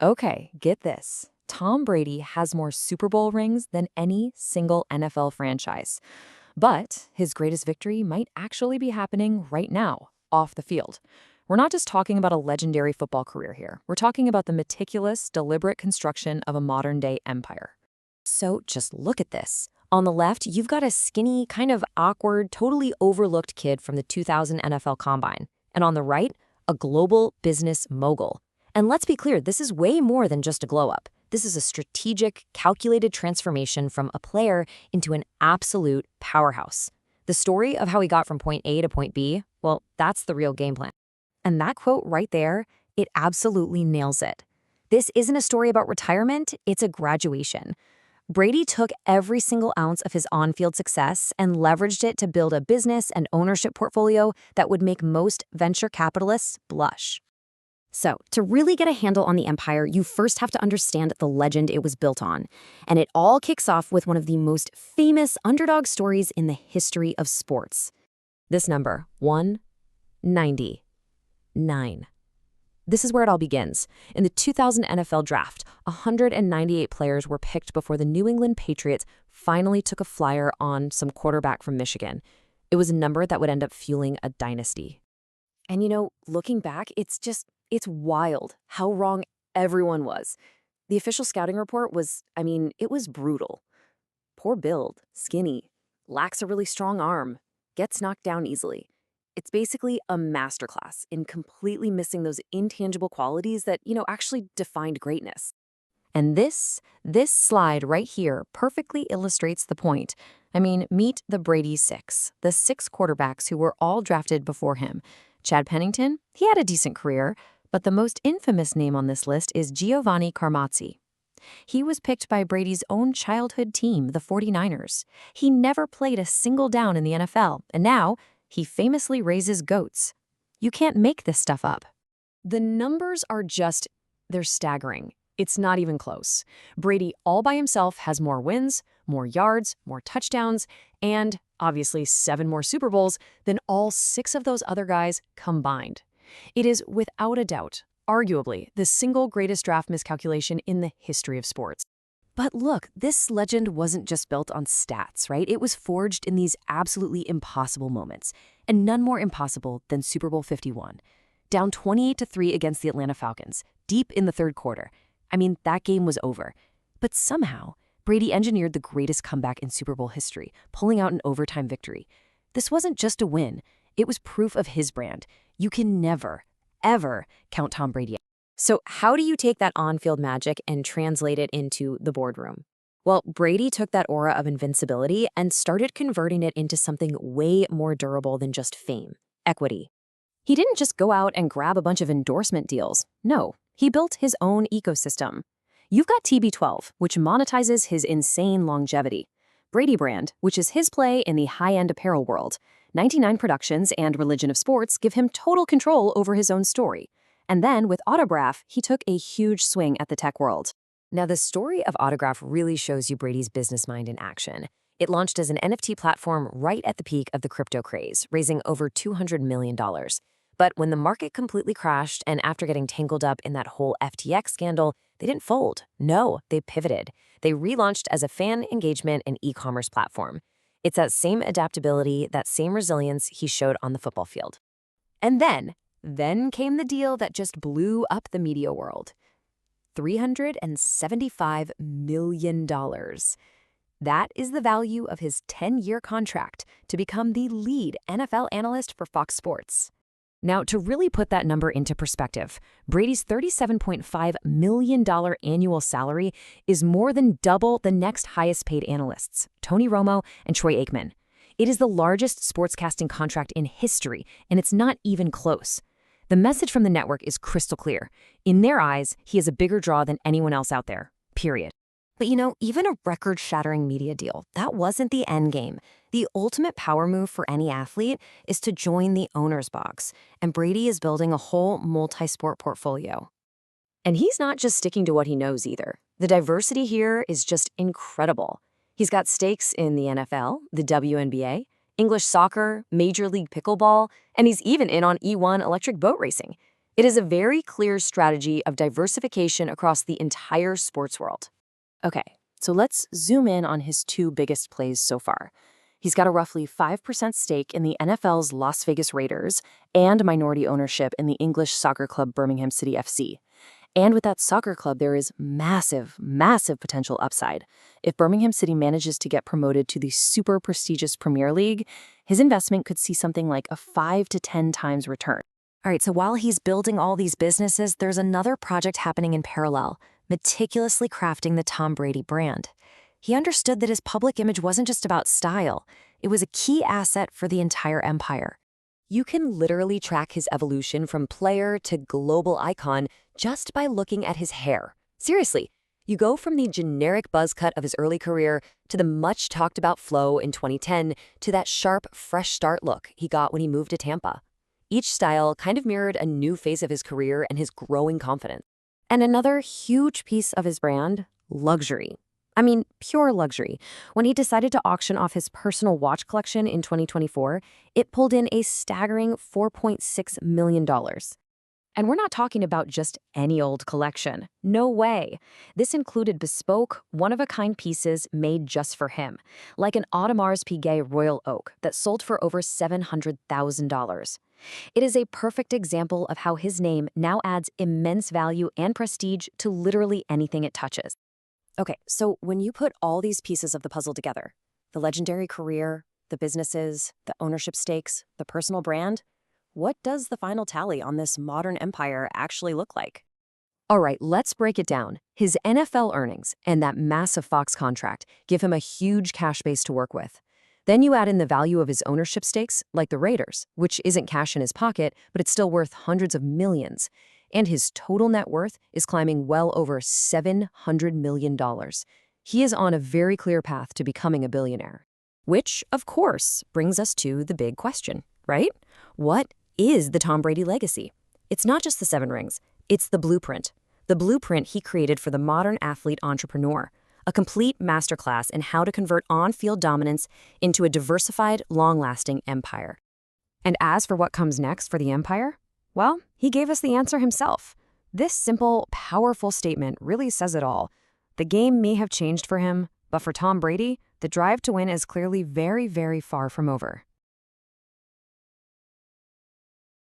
Okay, get this. Tom Brady has more Super Bowl rings than any single NFL franchise. But his greatest victory might actually be happening right now, off the field. We're not just talking about a legendary football career here. We're talking about the meticulous, deliberate construction of a modern day empire. So just look at this. On the left, you've got a skinny, kind of awkward, totally overlooked kid from the 2000 NFL Combine. And on the right, a global business mogul. And let's be clear, this is way more than just a glow up. This is a strategic, calculated transformation from a player into an absolute powerhouse. The story of how he got from point A to point B, well, that's the real game plan. And that quote right there, it absolutely nails it. This isn't a story about retirement, it's a graduation. Brady took every single ounce of his on-field success and leveraged it to build a business and ownership portfolio that would make most venture capitalists blush. So, to really get a handle on the empire, you first have to understand the legend it was built on. And it all kicks off with one of the most famous underdog stories in the history of sports. This number, 199. This is where it all begins. In the 2000 NFL Draft, 198 players were picked before the New England Patriots finally took a flyer on some quarterback from Michigan. It was a number that would end up fueling a dynasty. And looking back, it's wild how wrong everyone was. The official scouting report was, it was brutal. Poor build, skinny, lacks a really strong arm, gets knocked down easily. It's basically a masterclass in completely missing those intangible qualities that, actually defined greatness. And this slide right here perfectly illustrates the point. Meet the Brady Six, the six quarterbacks who were all drafted before him. Chad Pennington, he had a decent career, but the most infamous name on this list is Giovanni Carmazzi. He was picked by Brady's own childhood team, the 49ers. He never played a single down in the NFL, and now he famously raises goats. You can't make this stuff up. The numbers are they're staggering. It's not even close. Brady all by himself has more wins, more yards, more touchdowns, and obviously 7 more Super Bowls than all 6 of those other guys combined. It is without a doubt, arguably, the single greatest draft miscalculation in the history of sports. But look, this legend wasn't just built on stats, right? It was forged in these absolutely impossible moments, and none more impossible than Super Bowl 51. Down 28-3 against the Atlanta Falcons, deep in the third quarter. That game was over. But somehow, Brady engineered the greatest comeback in Super Bowl history, pulling out an overtime victory. This wasn't just a win. It was proof of his brand. You can never, ever count Tom Brady out. So how do you take that on-field magic and translate it into the boardroom? Well, Brady took that aura of invincibility and started converting it into something way more durable than just fame, equity. He didn't just go out and grab a bunch of endorsement deals. No, he built his own ecosystem. You've got TB12, which monetizes his insane longevity. Brady Brand, which is his play in the high-end apparel world. 99 Productions and Religion of Sports give him total control over his own story. And then with Autograph, he took a huge swing at the tech world. Now, the story of Autograph really shows you Brady's business mind in action. It launched as an NFT platform right at the peak of the crypto craze, raising over $200 million. But when the market completely crashed and after getting tangled up in that whole FTX scandal, they didn't fold. No, they pivoted. They relaunched as a fan engagement and e-commerce platform. It's that same adaptability, that same resilience he showed on the football field. And then came the deal that just blew up the media world. $375 million. That is the value of his 10-year contract to become the lead NFL analyst for Fox Sports. Now, to really put that number into perspective, Brady's $37.5 million annual salary is more than double the next highest paid analysts, Tony Romo and Troy Aikman. It is the largest sportscasting contract in history, and it's not even close. The message from the network is crystal clear. In their eyes, he is a bigger draw than anyone else out there, period. But even a record-shattering media deal, that wasn't the end game. The ultimate power move for any athlete is to join the owner's box, and Brady is building a whole multi-sport portfolio. And he's not just sticking to what he knows either. The diversity here is just incredible. He's got stakes in the NFL, the WNBA, English soccer, Major League Pickleball, and he's even in on E1 electric boat racing. It is a very clear strategy of diversification across the entire sports world. Okay, so let's zoom in on his two biggest plays so far. He's got a roughly 5% stake in the NFL's Las Vegas Raiders and minority ownership in the English soccer club Birmingham City FC. And with that soccer club, there is massive, massive potential upside. If Birmingham City manages to get promoted to the super prestigious Premier League, his investment could see something like a 5 to 10 times return. All right, so while he's building all these businesses, there's another project happening in parallel, meticulously crafting the Tom Brady brand. He understood that his public image wasn't just about style, it was a key asset for the entire empire. You can literally track his evolution from player to global icon just by looking at his hair. Seriously, you go from the generic buzz cut of his early career to the much talked about flow in 2010 to that sharp, fresh start look he got when he moved to Tampa. Each style kind of mirrored a new phase of his career and his growing confidence. And another huge piece of his brand, luxury. I mean, pure luxury. When he decided to auction off his personal watch collection in 2024, it pulled in a staggering $4.6 million. And we're not talking about just any old collection. No way. This included bespoke, one-of-a-kind pieces made just for him, like an Audemars Piguet Royal Oak that sold for over $700,000. It is a perfect example of how his name now adds immense value and prestige to literally anything it touches. Okay, so when you put all these pieces of the puzzle together, the legendary career, the businesses, the ownership stakes, the personal brand, what does the final tally on this modern empire actually look like? All right, let's break it down. His NFL earnings and that massive Fox contract give him a huge cash base to work with. Then you add in the value of his ownership stakes, like the Raiders, which isn't cash in his pocket, but it's still worth hundreds of millions. And his total net worth is climbing well over $700 million. He is on a very clear path to becoming a billionaire. Which, of course, brings us to the big question, right? What is the Tom Brady legacy? It's not just the 7 rings, it's the blueprint. The blueprint he created for the modern athlete entrepreneur. A complete masterclass in how to convert on-field dominance into a diversified, long-lasting empire. And as for what comes next for the empire, well, he gave us the answer himself. This simple, powerful statement really says it all. The game may have changed for him, but for Tom Brady, the drive to win is clearly very, very far from over.